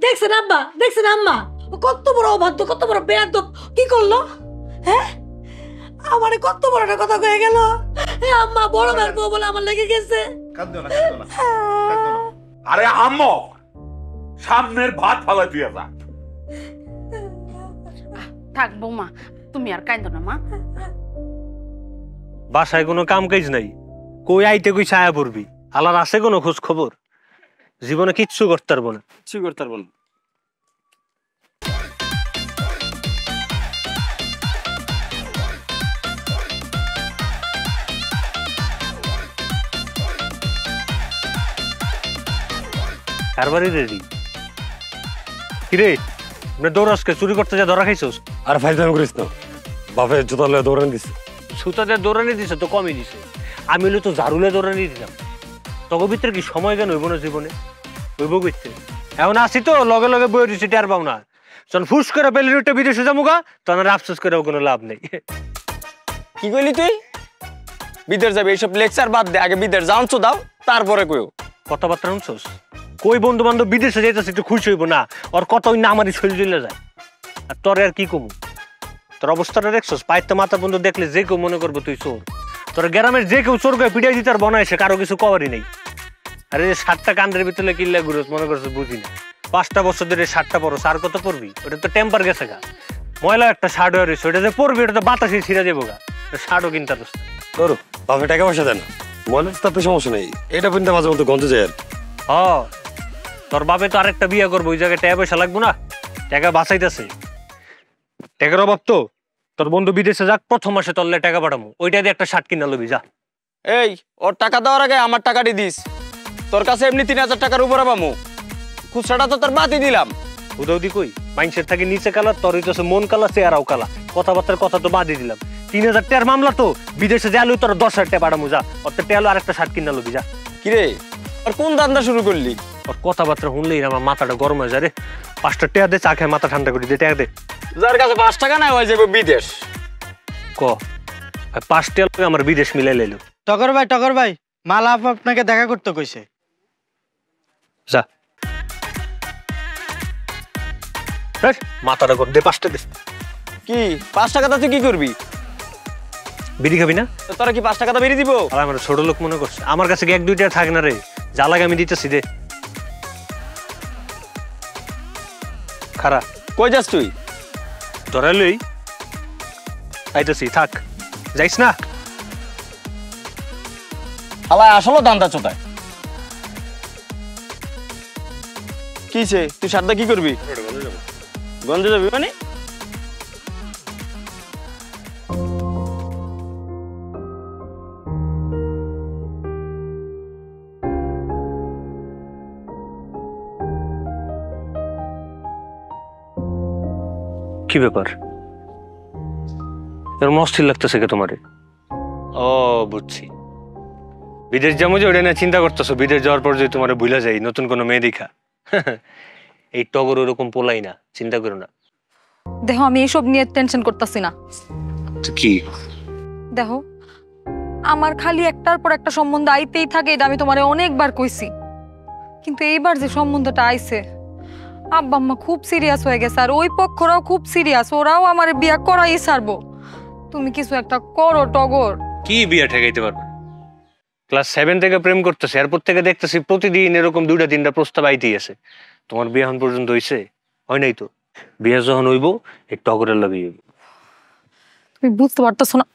দেখছেন আব্বা, দেখছেন আম্মা, ও কত বড় অবাধ্য, কত বড় বেয়াদব কি করলো। হ্যাঁ আমারে কত বড় একটা কথা কয়ে গেল। আম্মা বড় ভাই বউ বলে আমার লেগে গেছে। কাঁদো না, কাঁদো না, কাঁদো না। আরে আম্মু সামনের ভাত ফালাই তুই যা। থাক বৌমা, তুমি আর কাঁদো না মা। বাসায় কোনো কাম কাজ নাই, কই আইতে কই ছায়া পড়বি, আলার আছে কোনো খোঁজ খবর? জীবনে কিচ্ছু করতে পারবো না, কিছু করতে পারবো না। কারবারই রেডি। কিরে দৌড়াসকে চুরি করতে যা ধরা খাইছোস? আর ফাইজলামি করিস না, বাপের জুতা লয়ে দৌড়ান দিছে। সুতাতে দৌড়ানি দিছে তো কমই দিছে, আমি হলে তো ঝাড়ুলে দৌড়ানি দিতাম। তখন ভিতরে কি সময় কেন হইব না জীবনে? হইব করতে এখন আসি তো লগে লগে বই দিচ্ছি, টের পাও না। যখন ফুস করে বেলি রুটে বিদেশে যাবো তখন আফসোস করে কোনো লাভ নেই। কি কইলি তুই? বিদেশ যাবে এইসব লেকচার বাদ দে, আগে বিদেশ যাওন তো দাও, তারপরে কইও। কথাবার্তা শুনছোস? কই বন্ধু বান্ধব বিদেশে যাইতেছে একটু খুশি হইব না? ওর কত না আমারই শরীর চলে যায়। আর তোর আর কি কমু? তোর অবস্থাটা দেখছোস? পায়ের তো মাথা বন্ধু দেখলে যে কেউ মনে করবো তুই চোর। তোর গ্রামের যে কেউ চোর করে পিটাই দিতে আর বনায় সে কারো কিছু কভারই নেই। আরে 7টা কান্দের ভিতরে কিল্লা ঘুরোস মনে করছো বুঝি না। 5টা বছর ধরে 7টা পরো, আর কত পড়বি? ওটা তো টেম্পার গেছে গা, ময়লা একটা শার্ট হয়ে রয়েছে, ওটা যে পড়বি ওটা তো বাতাসে ছিঁড়ে যাবো গা। শার্টও কিনতে পারস না। ধরো বাপে টাকা পয়সা দেন, মনে তাতে সমস্যা নেই, এটা কিন্তু মাঝে মধ্যে গন্ধে যায়। হ তোর বাপে তো আরেকটা বিয়ে করবো, ওই জায়গায় টাকা পয়সা লাগবো না? টাকা বাঁচাইতেছে, টাকার অভাব তো। তোর বন্ধু বিদেশে যাক, প্রথম মাসে তললে টাকা পাঠাবো, ওইটা দিয়ে একটা শার্ট কিনা লবি যা। এই ওর টাকা দেওয়ার আগে আমার টাকাটি দিস। তোর কাছে এমনি 3000 টাকার উপরে পামু, খুচরাটা তো তোর বাতি দিলাম। উদৌদি কই মাইন্সের থাকে নিচে কালার, তোর হইতেছে মন কালা, চেহারাও কালা। কথাবার্তার কথা তো বাদই দিলাম। 3000 টাকার মামলা তো, বিদেশে যাইলে তোর 10,000 টাকা পাঠাবো যা। ওর তো টেলো আরেকটা শার্ট কিনা লবি যা। কিরে আর কোন ধান্দা শুরু করলি? ওর কথাবার্তা শুনলেই আমার মাথাটা গরম হয়ে যায় রে। 5টা টাকা দে, চা খায় মাথা ঠান্ডা করে দে। টাকা দে। যার কাছে 5 টাকা নাই হয়ে যাবে বিদেশ। ক 5 টাকা আমার বিদেশ মিলাই লাইলো। টগর ভাই মালা আপু আপনাকে দেখা করতে কইছে। যা মাথাটা কর দে, 5 টাকা দে। কি 5 টাকাটা তুই কি করবি? বিড়ি খাবি না? তোরা কি 5 টাকাটা বেরিয়ে দিব? আর আমার ছোট লোক মনে করছে, আমার কাছে কি 1-2 টাকা থাকে না রে? যা লাগে আমি দিতেছি দে। খারা কই যাস তুই? ধরালই আইতেছি, থাক যাইস না। আলাই আসলে ধান্দা চোদায়। কিছে তুই সারদা কি করবি? গঞ্জে যাবি মানে? কি ব্যাপার? এরকম অস্থির লাগতেছে কে তোমারে? ও বুঝছি, বিদেশ যাবো যে ওটা নিয়ে চিন্তা করতেছো। বিদেশ যাওয়ার পর যদি তোমার ভুলা যাই নতুন কোনো মেয়ে দেখা। এই টগর ওরকম পোলাই না, চিন্তা করো না। দেখো আমি এইসব নিয়ে টেনশন করতেছি না। কি দেখো আমার খালি একটার পর একটা সম্বন্ধ আইতেই থাকে, এটা আমি তোমারে অনেকবার কইছি। কিন্তু এইবার যে সম্বন্ধটা আইছে, আব্বা আম্মা খুব সিরিয়াস হয়ে গেছে, আর ওই পক্ষরাও খুব সিরিয়াস, ওরাও আমার বিয়া করাই ছাড়বো। তুমি কিছু একটা করো টগর। কি বিয়ে ঠেকাইতে পারবে? ক্লাস 7 থেকে প্রেম করতেছে, এরপর থেকে দেখতেছি প্রতিদিন এরকম 2টা-3টা প্রস্তাব আইতেই আছে। তোমার বিয়ে এখন পর্যন্ত হইছে? হয় নাই তো। বিয়ে যখন হইব এই টগরের লাগি হইব। তুমি বুঝতে পারতেছো না।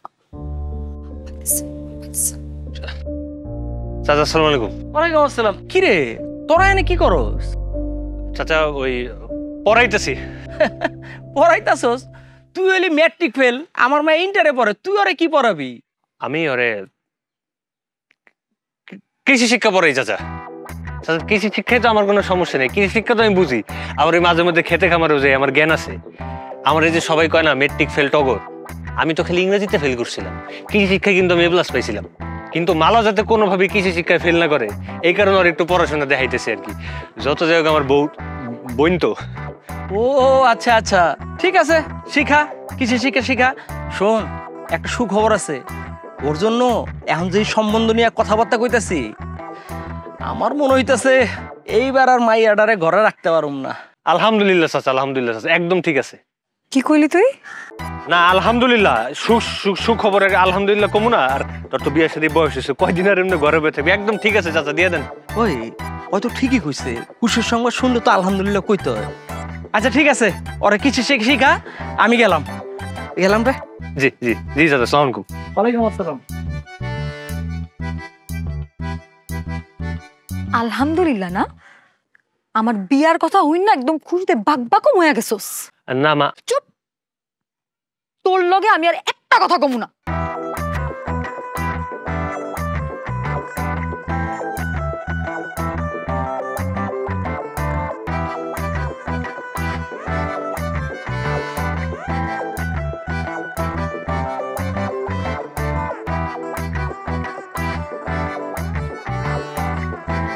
চাচা আসসালামু আলাইকুম। ওয়ালাইকুম আসসালাম। কি রে তোরা এনে কি করস? চাচা ওই পড়াইতেছি। পড়াইতাছস? তুই হইলি ম্যাট্রিক ফেল, আমার মা ইন্টারে পড়ে, তুই ওরে কি পড়াবি? আমি ওরে কৃষি শিক্ষা পড়াই চাচা। চাচা কৃষি শিক্ষায় তো আমার কোনো সমস্যা নেই, কৃষি শিক্ষা তো আমি বুঝি। আমার এই মাঝে মধ্যে খেতে খামারেও যাই, আমার জ্ঞান আছে। আমার এই যে সবাই কয় না ম্যাট্রিক ফেল টগর, আমি তো খালি ইংরেজিতে ফেল করছিলাম। কৃষি শিক্ষায় কিন্তু আমি A+ পাইছিলাম। কিন্তু মালা যাতে কোনোভাবে কৃষি শিক্ষায় ফেল না করে এই কারণে ওর একটু পড়াশোনা দেখাইতেছে আর কি। যত যাই হোক আমার বোন তো। ও আচ্ছা আচ্ছা, ঠিক আছে, শিখা, কিছু শিখা। শোন, একটা সুখবর আছে ওর জন্য। এখন যে সম্বন্ধ নিয়ে কথাবার্তা কইতাছি, আমার মনে হইতাছে এইবার আর মাইয়াডারে ঘরে রাখতে পারুম না। আলহামদুলিল্লাহ চাচা, আলহামদুলিল্লাহ চাচা, একদম ঠিক আছে। কি কইলি তুই? না আলহামদুলিল্লাহ, সুখবরের আলহামদুলিল্লাহ কমু না। আর তোর তো বিয়ে শাদী বয়স হয়েছে, কয়দিন আর এমনি ঘরে বসে থাকবি? একদম ঠিক আছে চাচা, দিয়ে দেন। ওই ওই তো ঠিকই কইছে, খুশির সংবাদ শুনলে তো আলহামদুলিল্লাহ কইতে হয়। আচ্ছা ঠিক আছে, ওরা কিছু শিখা, আমি গেলাম রে। জি জি জি চাচা, আসসালামু আলাইকুম। ওয়ালাইকুম আসসালাম। আলহামদুলিল্লাহ না, আমার বিয়ার কথা হইন না একদম খুশিতে বাকবাকম হয়ে গেছস। না মা, চুপ, তোর লগে আমি আর একটা কথা কমু না।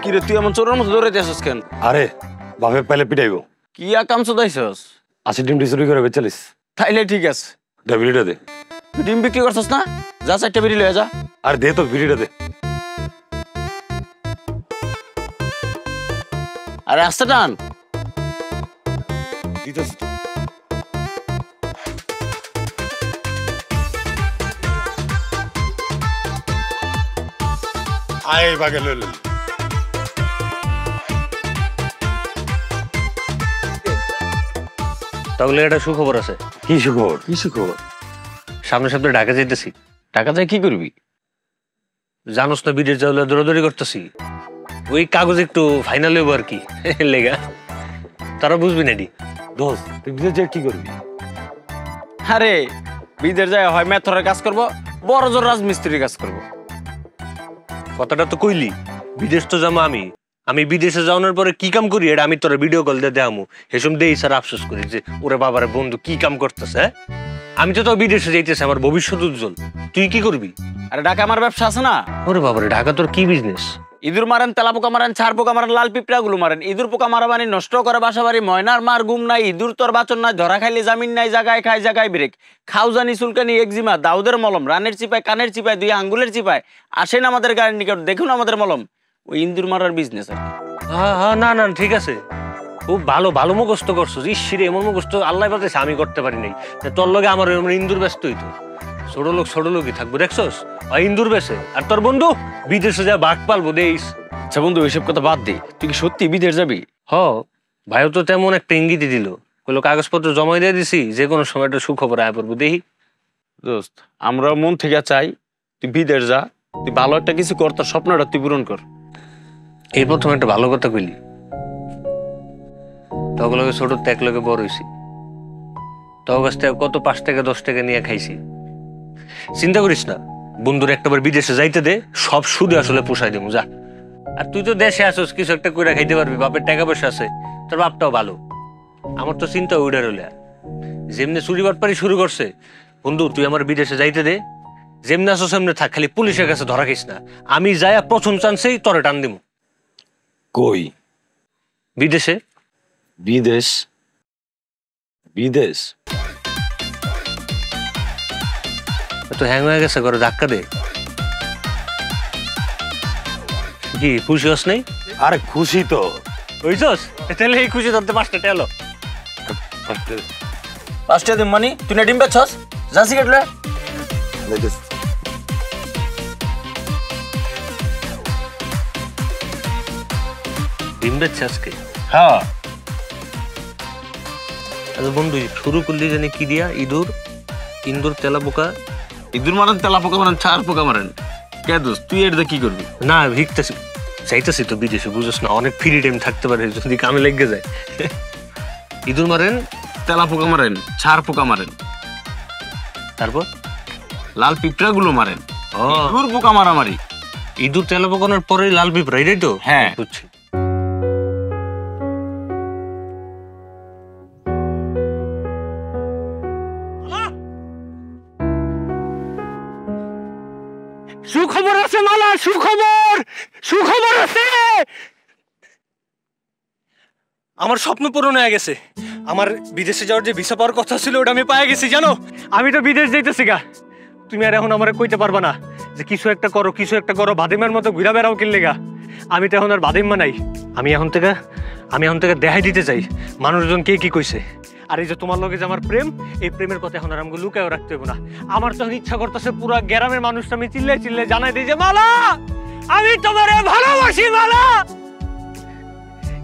কিরে তুই আমার চোরের মতো দৌড়াইতে আসছিস কেন? আরে বাপে পাইলে পিটাইবো। কি কাম চোদাইছস? আসি ডিম চুরি করে বেচালিস। তাইলে ঠিক আছে, বিড়িটা দে। ডিম বিক্রি করছস না? যা 4টা বিড়ি লয়ে যা। আর দে তো বিড়িটা দে। আরে আস্তে টান। দিতেছি তো। আয় বাগে লইল। তাহলে একটা সুখবর আছে। কি সুখবর? কি সুখবর? সামনে সপ্তাহে ঢাকা যাইতেছি। টাকা চাই কি করবি? জানোস না বিদেশ যাওয়ার দৌড়াদৌড়ি করতেছি, ওই কাগজ একটু ফাইনাল হইব আর কি লেগা। তারা বুঝবি না। দোস্ত তুই বিদেশ যাই কি করবি? আরে বিদেশ যায় হয় মেথরের কাজ করব, বড় জোর রাজমিস্ত্রির কাজ করব। কথাটা তো কইলি, বিদেশ তো যাবো আমি বিদেশে যাওয়ার পরে কি কাম করি এটা আমি তোর ভিডিও কল দিয়ে দেখামু। হেসম দেই স্যার আফসোস করি যে ওরে বাবারে বন্ধু কি কাম করতেছে। আমি তো বিদেশে যাইতেছি, আমার ভবিষ্যৎ উজ্জ্বল। তুই কি করবি? আরে ঢাকা আমার ব্যবসা আছে না। ওরে বাবারে, ঢাকা তোর কি বিজনেস? ইঁদুর মারেন, তেলা পোকা মারেন, ছাড় পোকা মারেন, লাল পিঁপড়া গুলো মারেন। ইঁদুর পোকা মারা মানে নষ্ট করে বাসা বাড়ি, ময়নার মার গুম নাই, ইঁদুর তোর বাচন নাই, ধরা খাইলে জামিন নাই, জায়গায় খাই জায়গায় ব্রেক, খাউজানি চুলকানি একজিমা, দাউদের মলম, রানের চিপায়, কানের চিপায়, 2 আঙ্গুলের চিপায়। আসেন আমাদের গাড়ির নিকট, দেখুন আমাদের মলম। ওই ইঁদুর মারার বিজনেস আর কি। হ্যাঁ না না ঠিক আছে, খুব ভালো মুখস্থ করছো। ইসিরে এমন মুখস্থ আল্লাহ বাতাইছে আমি করতে পারি নাই। তোর লগে আমার ইন্দুর ব্যস্ত হইতো। ছোট লোকই থাকবো দেখছস, ইন্দুর বেসে। আর তোর বন্ধু বিদেশে যা বাঘ পালবো দেইস। আচ্ছা বন্ধু, ওইসব কথা বাদ দে, তুই কি সত্যি বিদেশ যাবি? হ, ভাইও তো তেমন একটা ইঙ্গিতই দিল, কইলো কাগজপত্র জমা দিয়ে দিছি, যে কোনো সময় একটা সুখবর আয়া পড়বো। দেখি দোস্ত, আমরা মন থেকে চাই তুই বিদেশ যা, তুই ভালো একটা কিছু কর, তোর স্বপ্নটা তুই পূরণ কর। এই প্রথম একটা ভালো কথা কইলি। তখন লগে ছোট ত্যাগ লগে বড় হইছি, তখন কাছ থেকে কত 5 টাকা 10 টাকা নিয়ে খাইছি। চিন্তা করিস না, বন্ধুর একটাবার বিদেশে যাইতে দে, সব সুদে আসলে পোষাই দেবো যা। আর তুই তো দেশে আসস, কিছু একটা কইরা খাইতে পারবি, বাপের টাকা পয়সা আছে, তোর বাপটাও ভালো। আমার তো চিন্তা উইডা রইলে, যেমনি চুরি বাটপারি শুরু করছে। বন্ধু তুই আমার বিদেশে যাইতে দে, যেমনি আসো সেমনি থাক, খালি পুলিশের কাছে ধরা খাইস না। আমি যাইয়া প্রথম চান্সেই তোরে টান দিব। কই? বিদেশে। বিদেশ? বিদেশ তো হ্যাং হয়ে গেছে, করে ধাক্কা দে। কি খুশি হস নাই? আরে খুশি তো হইছস, তাহলে এই খুশি ধরতে 5টা টেলো। 5টা দিন মানে তুই না ডিম বেচছস, যা সিগারেট লয়ে। ডিম বেচছে আজকে? হ্যাঁ। আচ্ছা বন্ধু, শুরু করলি জানি কি দিয়া? ইন্দুর তেলা পোকা। ইঁদুর মারেন, তেলা পোকা মারেন, ছাড় পোকা মারেন। কে দোস্ত তুই এটা কি করবি? না ভিকতেছি, চাইতেছি তো বিদেশে, বুঝছ না, অনেক ফ্রি টাইম থাকতে পারে যদি কামে লেগে যায়। ইঁদুর মারেন, তেলা পোকা মারেন, ছাড় পোকা মারেন, তারপর লাল পিঁপড়া গুলো মারেন। ও, ইঁদুর পোকা মারামারি। ইঁদুর তেলা পোকানোর পরে লাল পিঁপড়া, এটাই তো? হ্যাঁ বুঝছি। সুখবর আছে মালা, সুখবর আছে। আমার স্বপ্ন পূরণ হয়ে গেছে। আমার বিদেশে যাওয়ার যে ভিসা পাওয়ার কথা ছিল ওটা আমি পেয়ে গেছি। জানো, আমি তো বিদেশ যাইতেছি গা। তুমি আর এখন আমার কইতে পারবা না যে কিছু একটা করো, বাদিমের মতো ঘুরা বেড়াও কিনলে গা। আমি তো এখন আর বাদিম নাই। আমি এখন থেকে দেখাই দিতে চাই মানুষজন কে কি কইছে। আর এই যে তোমার লগে যে আমার প্রেম, এই প্রেমের কথা এখন আর আমাকে লুকায়ও রাখতে হবে না। আমার তখন ইচ্ছা করতেছে পুরো গ্রামের মানুষটা আমি চিল্লাই চিল্লাই জানাই দিই যে মালা, আমি তোমারে ভালোবাসি মালা।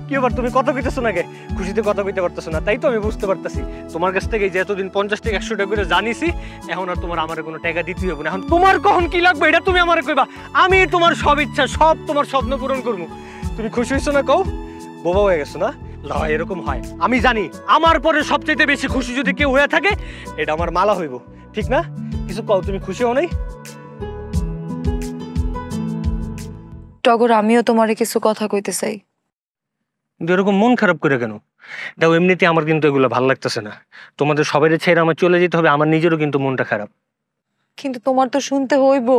কি এবার তুমি কথা কইতেছো না কে? খুশিতে কথা কইতে পারতেছো না, তাই তো আমি বুঝতে পারতেছি। তোমার কাছ থেকে যে এতদিন 50 টাকা 100 টাকা করে জানিছি, এখন আর তোমার আমার কোনো টাকা দিতে হবে না। এখন তোমার কখন কি লাগবে এটা তুমি আমারে কইবা, আমি তোমার সব ইচ্ছা সব তোমার স্বপ্ন পূরণ করবো। তুমি খুশি হইছো না? কও বোবা হয়ে গেছো না? লয় এরকম হয়, আমি জানি। আমার পরে সবচেয়ে বেশি খুশি যদি কেউ হয়ে থাকে এটা আমার মালা হইব, ঠিক না? কিছু কও, তুমি খুশি হও নাই? টগর, আমিও তোমারে কিছু কথা কইতে চাই। কিন্তু এরকম মন খারাপ করে কেন? দেখো এমনিতে আমার কিন্তু এগুলো ভালো লাগতেছে না। তোমাদের সবাই ছেড়ে আমার চলে যেতে হবে, আমার নিজেরও কিন্তু মনটা খারাপ। কিন্তু তোমার তো শুনতে হইব,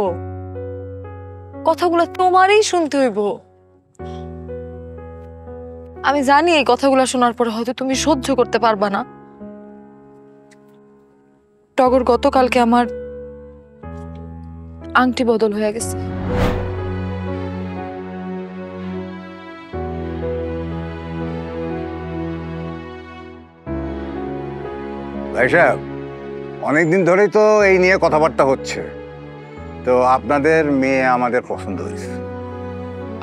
কথাগুলো তোমারই শুনতে হইব। আমি জানি এই কথাগুলো শোনার পরে হয়তো তুমি সহ্য করতে পারবা না। টগর, গতকালকে আমার আংটি বদল হয়ে গেছে। ভাই সাহেব, অনেকদিন ধরেই তো এই নিয়ে কথাবার্তা হচ্ছে, তো আপনাদের মেয়ে আমাদের পছন্দ হয়েছে।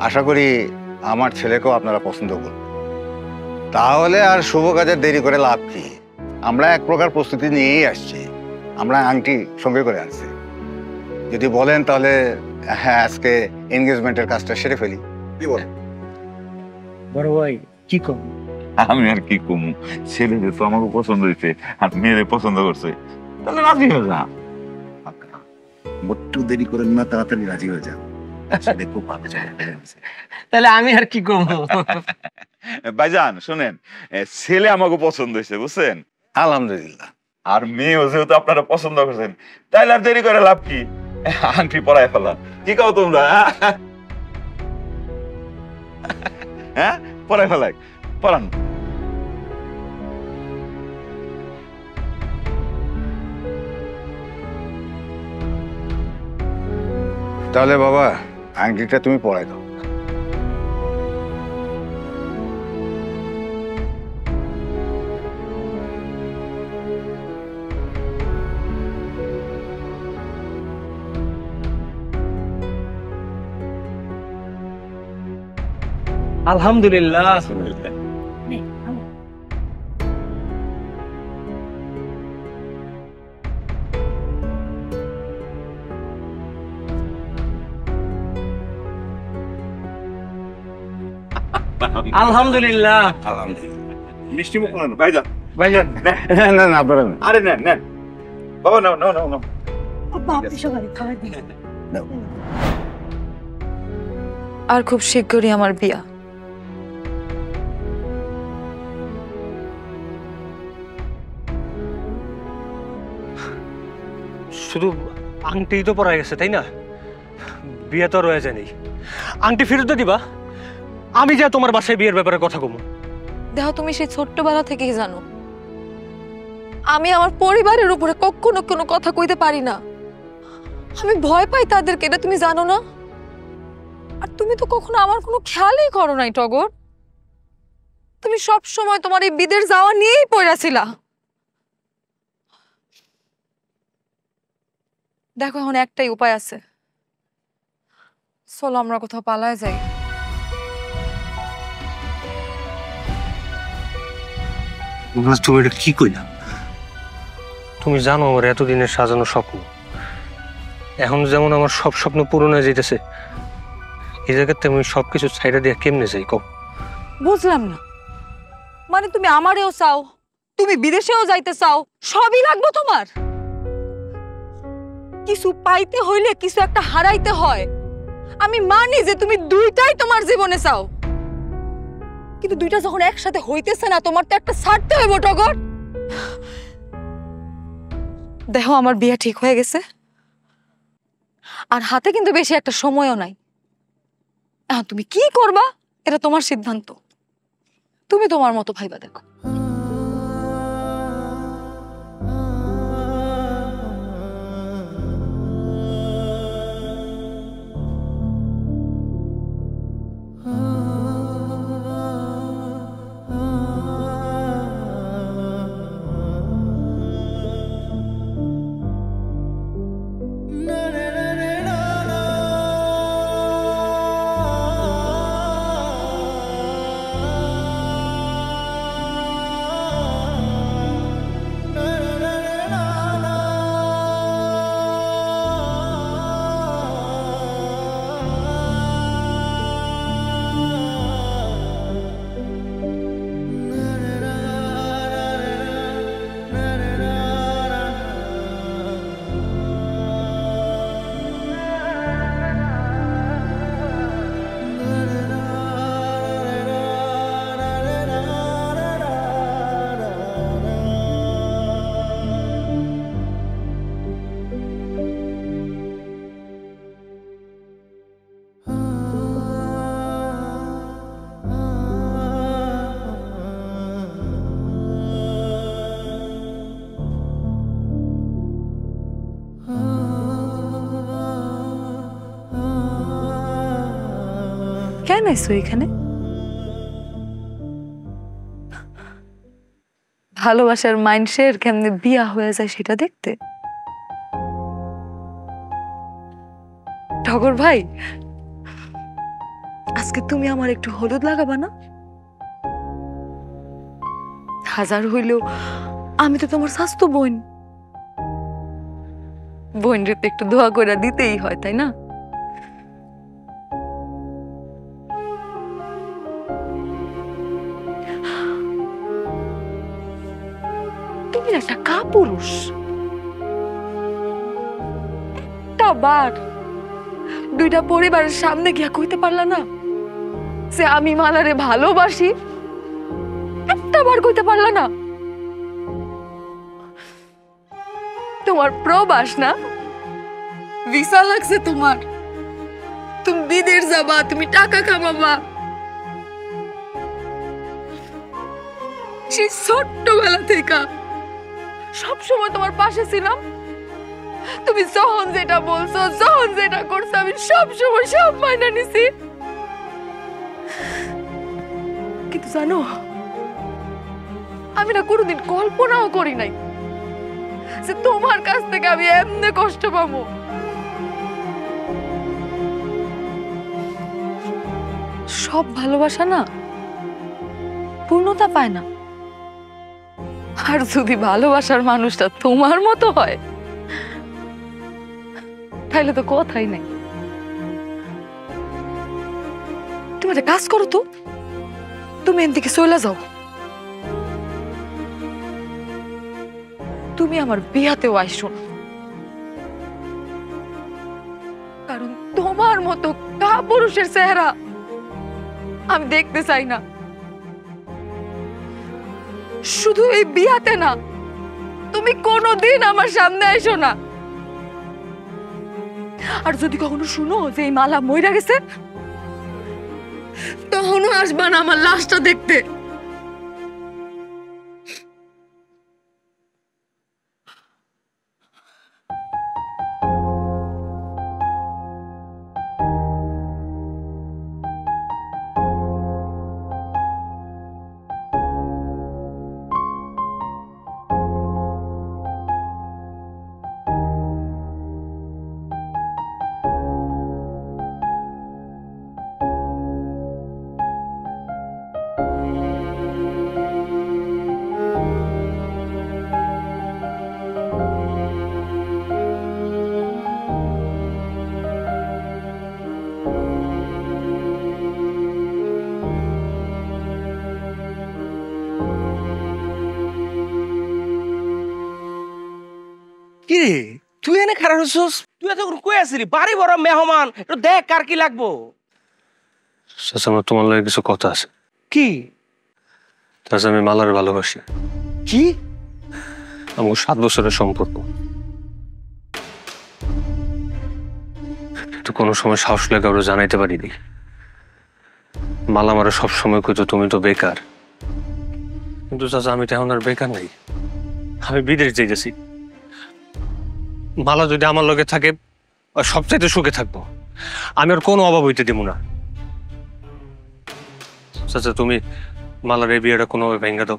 আশা করি আমার ছেলেকেও আপনারা পছন্দ করবেন। তাহলে আর শুভ কাজের দেরি করে লাভ কি? আমরা এক প্রকার প্রস্তুতি নিয়েই আসছি। আমরা আংটি সঙ্গে করে আনছি। যদি বলেন তাহলে হ্যাঁ, আজকে এনগেজমেন্টের কাজটা সেরে ফেলি। কি বলেন? বড় ভাই কি কম? আমি আর কি কমু, ছেলে তো আমাকে পছন্দ হয়েছে আর মেয়েরে পছন্দ করছে, তাহলে রাজি হয়ে যা। একটু দেরি করেন না, তাড়াতাড়ি রাজি হয়ে যান। খুব ভালো জায়গা। তাহলে আমি আর কি করবো? ভাইজান শুনেন, ছেলে আমাকে পছন্দ হয়েছে বুঝছেন, আলহামদুলিল্লাহ। আর মেয়েও যেহেতু আপনারা পছন্দ করছেন, তাইলে আর দেরি করে লাভ কি? আংটি পরায় ফেলা। কি কাও তোমরা? হ্যাঁ, পরায় ফেলাই, পরান। তাহলে বাবা, আংটিটা তুমি পরাই দাও। আলহামদুলিল্লাহ। আলহামদুলিল্লাহ। মিষ্টি মুখ করেন ভাইজান। ভাইজান না না, আপনারা না। আরে নেন নেন বাবা, নাও নাও নাও নাও। আর খুব শীঘ্রই আমার বিয়া। শুধু আংটিই তো পরা গেছে তাই না? বিয়ে তো রয়ে যায়নি। আংটি ফেরত দিবা, আমি যা তোমার বাসায় বিয়ের ব্যাপারে কথা কমু। দেখো, তুমি সেই ছোট্টবেলা থেকেই জানো আমি আমার পরিবারের উপরে কখনো কোনো কথা কইতে পারি না। আমি ভয় পাই তাদেরকে, এটা তুমি জানো না? আর তুমি তো কখনো আমার কোনো খেয়ালই করো নাই টগর। তুমি সব সময় তোমার এই বিদেশ যাওয়া নিয়েই পড়াছিলা। দেখো, এখন একটাই উপায় আছে, চলো আমরা কোথাও পালায় যাই। তুমি এটা কি কইলা? তুমি জানো আমার এতদিনের সাজানো স্বপ্ন এখন যেমন আমার সব স্বপ্ন পূরণ হয়ে যাইতেছে, এই জায়গাতে আমি সবকিছু ছাইড়া দিয়ে কেমনে যাই কও? বুঝলাম না, মানে তুমি আমারেও চাও, তুমি বিদেশেও যাইতে চাও, সবই লাগবে তোমার? কিছু পাইতে হইলে কিছু একটা হারাইতে হয়। আমি মানি যে তুমি দুইটাই তোমার জীবনে চাও, কিন্তু দুইটা যখন একসাথে হইতেছে না, তোমার তো একটা ছাড়তে হইব টগর। দেখো, আমার বিয়ে ঠিক হয়ে গেছে, আর হাতে কিন্তু বেশি একটা সময়ও নাই। এখন তুমি কি করবা এটা তোমার সিদ্ধান্ত, তুমি তোমার মতো ভাইবা দেখো। কেন আইছো এখানে? ভালোবাসার মাইন্ডসেট কেমনে বিয়া হয়ে যায় সেটা দেখতে? টগর ভাই, আজকে তুমি আমার একটু হলুদ লাগাবা না? হাজার হইলেও আমি তো তোমার স্বাস্থ্য বোন। বোন রে তো একটু দোয়া করে দিতেই হয়, তাই না? তুমি একটা কাপুরুষ। একটা বার দুইটা পরিবারের সামনে গিয়া কইতে পারলা না যে আমি মালারে ভালোবাসি? একটা বার কইতে পারলা না? তোমার প্রবাস না, ভিসা লাগছে তোমার, তুমি বিদেশ যাবা, তুমি টাকা কামাবা। সেই ছোট্টবেলা থেকে সবসময় তোমার পাশে ছিলাম। তুমি যখন যেটা বলছো, যখন যেটা করছো, আমি সবসময় সব মাইনা নিছি। কিন্তু জানো, আমি না কোনোদিন কল্পনাও করি নাই যে তোমার কাছ থেকে আমি এমনি কষ্ট পাবো। সব ভালোবাসা না পূর্ণতা পায় না। আর যদি ভালোবাসার মানুষটা তোমার মতো হয় তাহলে তো কথাই নাই। তুমি একটা কাজ করো তো, তুমি এদিকে চলে যাও। তুমি আমার বিয়াতেও আইসো না, কারণ তোমার মতো কাপুরুষের চেহারা আমি দেখতে চাই না। শুধু এই বিয়াতে না, তুমি কোনোদিন আমার সামনে আইসো না। আর যদি কখনো শুনো যে এই মালা মইরা গেছে, তখনও আসবা না আমার লাশটা দেখতে। কি রে, তুই এনে খারাপ হচ্ছিস? তুই এত কই আছিস? বাড়ি বড় মেহমান, একটু দেখ কার কি লাগবো। চাচা, আমার তোমার লাগে কিছু কথা আছে। কি? চাচা, আমি মালার ভালোবাসি। কি? আমার 7 বছরের সম্পর্ক। তো কোনো সময় সাহস লাগে ওরা জানাইতে পারিনি। মালা আমারে সবসময় কইতো তুমি তো বেকার। কিন্তু চাচা, আমি তো এখন আর বেকার নাই, আমি বিদেশ যাইতেছি। মালা যদি আমার লগে থাকে, সবচাইতে সুখে থাকবো। আমি আর কোনো অভাব হইতে দিব না। চাচা, তুমি মালার এই বিয়েটা কোনোভাবে ভেঙে দাও।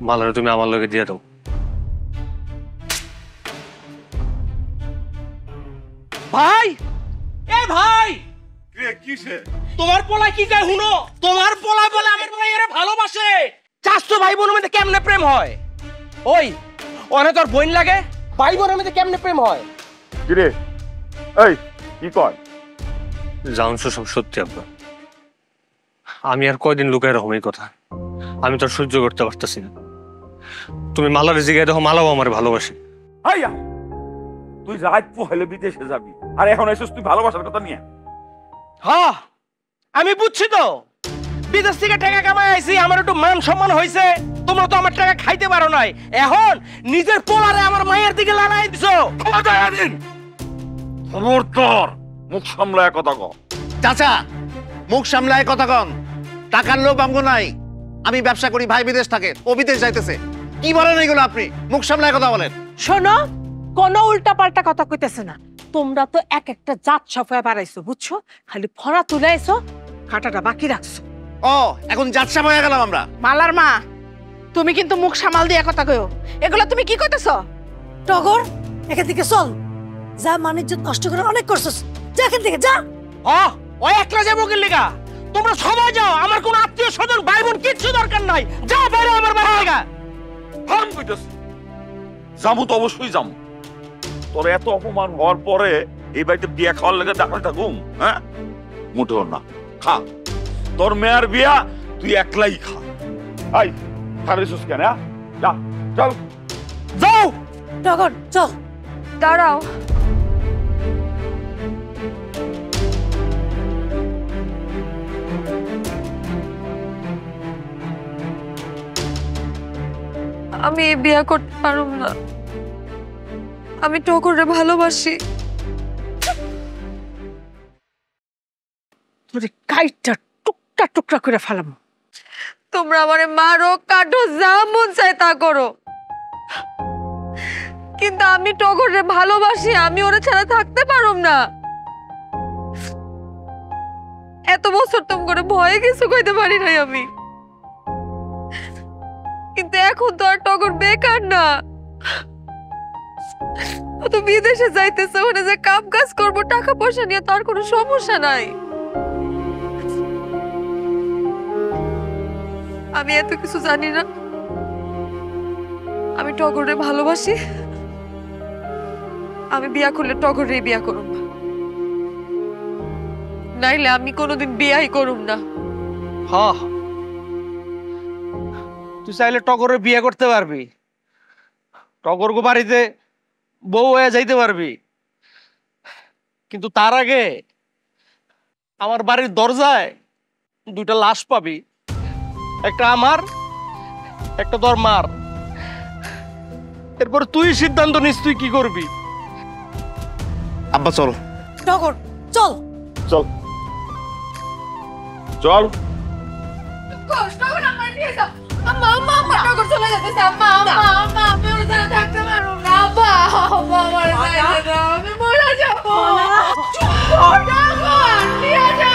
মালারে তুমি আমার লগে দিয়ে দাও। ভাই, এ ভাই, কিসে তোমার পোলা কি কয় হুনো? তোমার পোলা বলে আমার ভাই এরা ভালোবাসে। চাচতো ভাই বোনের মধ্যে কেমনে প্রেম হয়? ওই ওরে তোর বোন লাগে, ভাই বোনের মধ্যে কেমনে প্রেম হয়? কিরে, এই কি কয়? জানছো সব সত্যি আব্বা। আমি আর কয়দিন লুকায় রকম এই কথা? আমি তো আর সহ্য করতে পারতেছি না। তুমি মালার জিগায় দেখো, মালাও আমার ভালোবাসে। হাইয়া, তুই রাত পোহাইলে বিদেশে যাবি, আর এখন এসেছিস তুই ভালোবাসার কথা নিয়ে? হ্যাঁ, আমি বুঝছি তো। বিদেশ থেকে টাকা কামাই আইছি, আমার একটু মান সম্মান হয়েছে। তোমরা তো আমার টাকা খাইতে পারো নাই। এখন নিজের পোলারে আমার মায়ের দিকে লাগাই দিছো। খবরদার, মুখ সামলায় কথা কও। চাচা, মুখ সামলায় কথা কন। টাকার লোভ আমগো নাই। আমি ব্যবসা করি, ভাই বিদেশ থাকে, ও বিদেশ যাইতেছে। কি বলেন এগুলো আপনি? মুখ সামলায় কথা বলেন। শোনো, কোনো উল্টা পাল্টা কথা কইতেছে না। তোমরা তো এক একটা জাত সফায় বাড়াইছো, বুঝছো? খালি ফড়া তুলে আইছো, কাটাটা বাকি রাখছো। ও এখন যাচ্ছা হয়ে গেলাম আমরা। মালার মা, তুমি কিন্তু মুখ সামাল দিয়ে কথা কইও। এগুলো তুমি কি কইতেছ? টগর এখান থেকে চল, যা মানিজ্য নষ্ট করে অনেক করছস, যা এখান থেকে যা। ওই একলা যাবো কি লিগা? তোমরা সবাই যাও, আমার কোনো আত্মীয় স্বজন ভাই বোন কিচ্ছু দরকার নাই। যাও বাইরে আমার বাড়ি থেকে। থাম কইতেছি, যাবো তো অবশ্যই যাবো। তোর এত অপমান হওয়ার পরে এই বাড়িতে বিয়া খাওয়ার লেগে দাঁড়ায় থাকুম? হ্যাঁ, মোটেও না। খা, তোর মেয়ের বিয়া তুই একলাই খা। আই খারিস কেন? যা, চল যাও। টগর চল। দাঁড়াও, আমি এই বিয়ে করতে পারুম না। আমি টগরে ভালোবাসি। তোরে কাইটা টুকটা টুকরা করে ফেলাম। তোমরা আমারে মারো, কাটো, যা মন চায় তা করো, কিন্তু আমি টগরে ভালোবাসি। আমি ওরে ছাড়া থাকতে পারুম না। এত বছর তোম করে ভয়ে কিছু কইতে পারি নাই আমি, কিন্তু এখন তো আর টগর বেকার না। ও তো বিদেশে যাইতেছে, ওখানে যে কাম কাজ করবো, টাকা পয়সা নিয়ে তার কোনো সমস্যা নাই। আমি এত কিছু জানি না। আমি টগরে ভালোবাসি। আমি বিয়া করলে টগরে বিয়া করুম, নাইলে আমি কোনোদিন বিয়াই করুম না। তুই চাইলে টগরের বিয়ে করতে পারবি, টগর গো বাড়িতে বউ হয়ে যাইতে পারবি, কিন্তু তার আগে আমার বাড়ির দরজায় দুইটা লাশ পাবি, একটা আমার, একটা তোর মার। এরপর তুই সিদ্ধান্ত নিস তুই কি করবি। আব্বা চল। টগর চল। চল চল। আম্মা আম্মা আম্মা টগর চলে যাচ্ছে। আম্মা আম্মা আম্মা আমি ওর সাথে থাকতে পারবো না। আব্বা আব্বা আমার আমি মরে যাবো। চুপ কর, টগর নিয়ে যা।